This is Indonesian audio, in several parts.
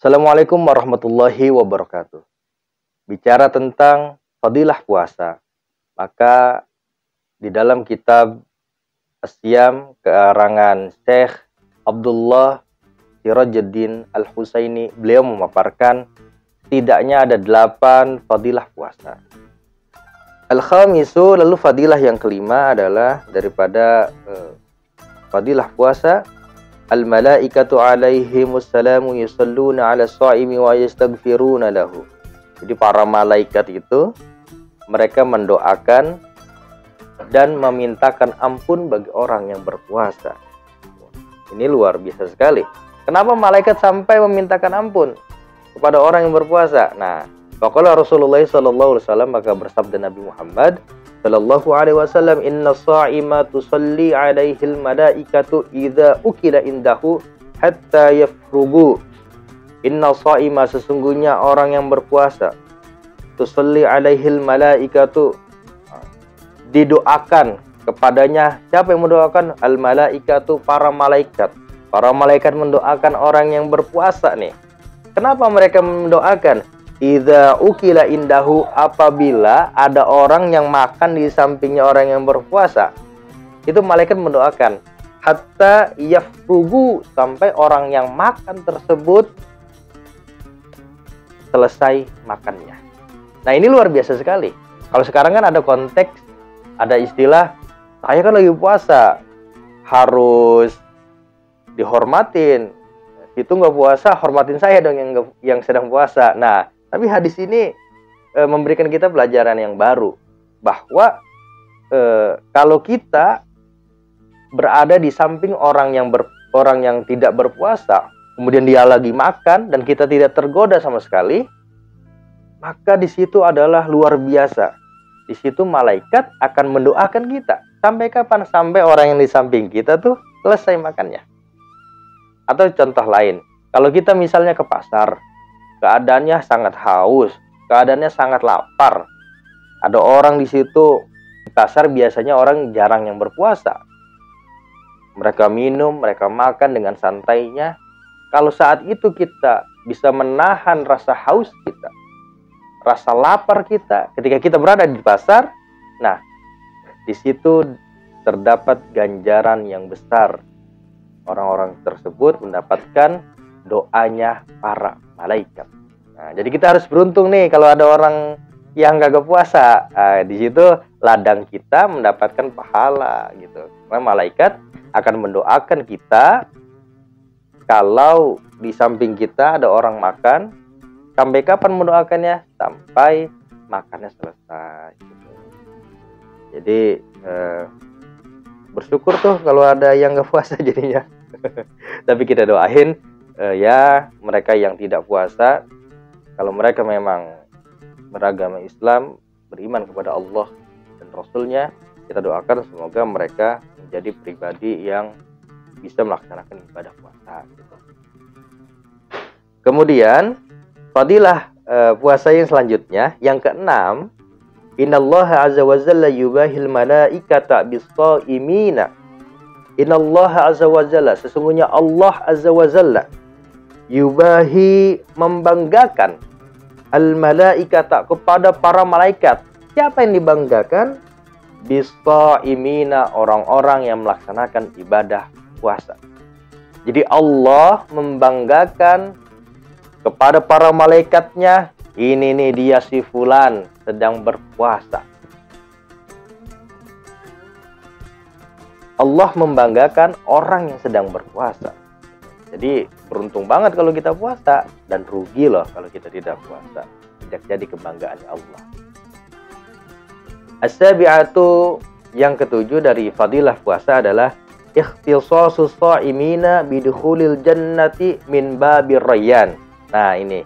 Assalamualaikum warahmatullahi wabarakatuh. Bicara tentang fadilah puasa, maka di dalam kitab As-Siyam karangan Syekh Abdullah Sirajuddin Al-Husaini, beliau memaparkan tidaknya ada 8 fadilah puasa. Al-khamisu, lalu fadilah yang kelima adalah daripada fadilah puasa, al-malaikatu alaihimussalamu yusalluna ala shaimi wa yastaghfiruna lahu. Jadi para malaikat itu mereka mendoakan dan memintakan ampun bagi orang yang berpuasa. Ini luar biasa sekali. Kenapa malaikat sampai memintakan ampun kepada orang yang berpuasa? Nah, faqala Rasulullah sallallahu alaihi wasallam, maka bersabda Nabi Muhammad sallallahu alaihi wasallam, inna sha'ima tusalli alaihil malaikatu idza ukila indahu hatta yafrugu. Inna sha'ima, sesungguhnya orang yang berpuasa, tusalli alaihil malaikatu, didoakan kepadanya. Siapa yang mendoakan? Al malaikatu, para malaikat. Para malaikat mendoakan orang yang berpuasa nih. Kenapa mereka mendoakan? Idza ukila indahu, apabila ada orang yang makan di sampingnya orang yang berpuasa, itu malaikat mendoakan hatta yafrugu, sampai orang yang makan tersebut selesai makannya. Nah, ini luar biasa sekali. Kalau sekarang kan ada konteks, ada istilah, saya kan lagi puasa, harus dihormatin. Itu nggak puasa, hormatin saya dong yang sedang puasa. Nah, tapi hadis ini memberikan kita pelajaran yang baru, bahwa kalau kita berada di samping orang yang tidak berpuasa, kemudian dia lagi makan dan kita tidak tergoda sama sekali, maka di situ adalah luar biasa. Di situ malaikat akan mendoakan kita. Sampai kapan? Sampai orang yang di samping kita tuh selesai makannya. Atau contoh lain, kalau kita misalnya ke pasar, keadaannya sangat haus, keadaannya sangat lapar. Ada orang di situ, di pasar biasanya orang jarang yang berpuasa. Mereka minum, mereka makan dengan santainya. Kalau saat itu kita bisa menahan rasa haus kita, rasa lapar kita, ketika kita berada di pasar, nah, di situ terdapat ganjaran yang besar. Orang-orang tersebut mendapatkan doanya para malaikat. Nah, jadi kita harus beruntung nih kalau ada orang yang gak puasa. Nah, di situ ladang kita mendapatkan pahala gitu. Karena malaikat akan mendoakan kita kalau di samping kita ada orang makan. Sampai kapan mendoakannya? Sampai makannya selesai gitu. Jadi bersyukur tuh kalau ada yang gak puasa jadinya. Tapi kita doain ya mereka yang tidak puasa, kalau mereka memang beragama Islam, beriman kepada Allah dan Rasulnya, kita doakan semoga mereka menjadi pribadi yang bisa melaksanakan ibadah puasa gitu. Kemudian fadilah puasa yang selanjutnya, yang keenam, innallaha azza wa jalla yubahil malaikata bis-shaimina. Innallaha azza wa jalla, sesungguhnya Allah azza wa jalla, yubahi, membanggakan, al-malaikata, kepada para malaikat. Siapa yang dibanggakan? Bis-shaimina, orang-orang yang melaksanakan ibadah puasa. Jadi Allah membanggakan kepada para malaikatnya, ini nih dia si fulan sedang berpuasa. Allah membanggakan orang yang sedang berpuasa. Jadi beruntung banget kalau kita puasa, dan rugi loh kalau kita tidak puasa. Tidak jadi kebanggaannya Allah. As-sabi'atu, yang ketujuh dari fadilah puasa adalah ikhtisasus sha'imina bidukhulil jannati min babir rayyan. Nah, ini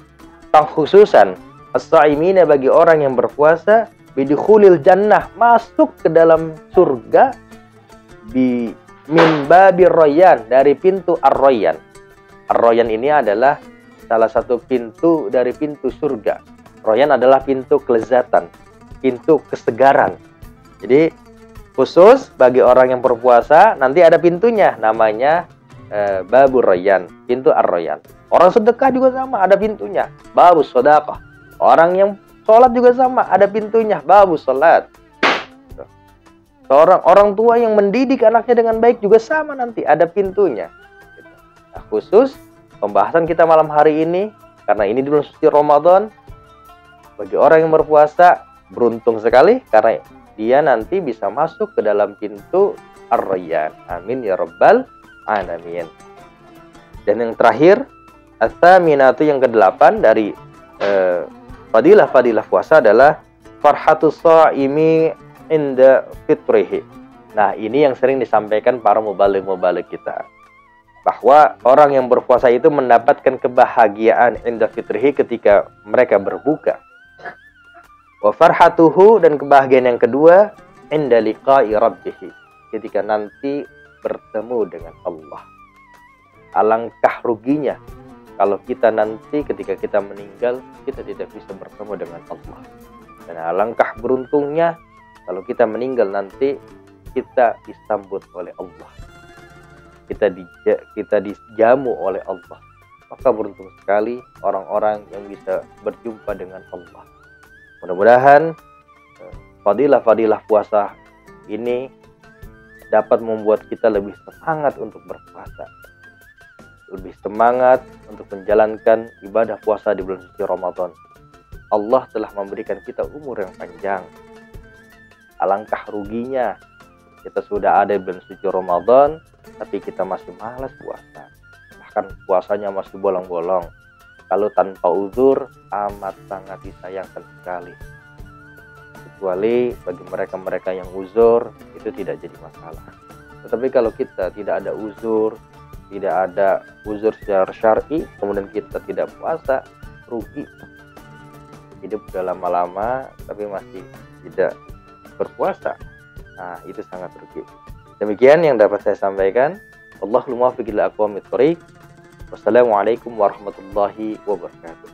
pengkhususan as-sha'imina bagi orang yang berpuasa, bidukhulil jannah, masuk ke dalam surga min babir Rayyan, dari pintu Ar-Rayyan. Ar-Rayyan ini adalah salah satu pintu dari pintu surga. Rayyan adalah pintu kelezatan, pintu kesegaran. Jadi khusus bagi orang yang berpuasa nanti ada pintunya, namanya babur Rayyan, pintu Ar-Rayyan. Orang sedekah juga sama, ada pintunya, babus sedekah. Orang yang sholat juga sama, ada pintunya, babus sholat. Seorang orang tua yang mendidik anaknya dengan baik juga sama, nanti ada pintunya. Nah, khusus pembahasan kita malam hari ini, karena ini di bulan suci Ramadan, bagi orang yang berpuasa beruntung sekali karena dia nanti bisa masuk ke dalam pintu Ar-Rayyan. Amin ya rabbal alamin. Dan yang terakhir, as-saminatu, yang ke-8 dari fadilah-fadilah puasa adalah farhatus shaimi inda fitrihi. Nah, ini yang sering disampaikan para mubaligh-mubaligh kita, bahwa orang yang berpuasa itu mendapatkan kebahagiaan inda fitrihi ketika mereka berbuka. Wa farhatuhu, dan kebahagiaan yang kedua, inda liqa'i rabbih, ketika nanti bertemu dengan Allah. Alangkah ruginya kalau kita nanti ketika kita meninggal kita tidak bisa bertemu dengan Allah. Dan alangkah beruntungnya kalau kita meninggal nanti kita disambut oleh Allah, kita dijamu oleh Allah. Maka beruntung sekali orang-orang yang bisa berjumpa dengan Allah. Mudah-mudahan fadilah-fadilah puasa ini dapat membuat kita lebih semangat untuk berpuasa, lebih semangat untuk menjalankan ibadah puasa di bulan suci Ramadan. Allah telah memberikan kita umur yang panjang. Alangkah ruginya kita sudah ada di bulan suci Ramadan tapi kita masih malas puasa, bahkan puasanya masih bolong-bolong. Kalau tanpa uzur amat sangat disayangkan sekali. Kecuali bagi mereka-mereka yang uzur itu tidak jadi masalah. Tetapi kalau kita tidak ada uzur, tidak ada uzur secara syar'i, kemudian kita tidak puasa, rugi. Hidup sudah lama-lama tapi masih tidak berpuasa. Nah, itu sangat rugi. Demikian yang dapat saya sampaikan. Allahul muwaffiq ila aqwamit thoriq. Wassalamualaikum warahmatullahi wabarakatuh.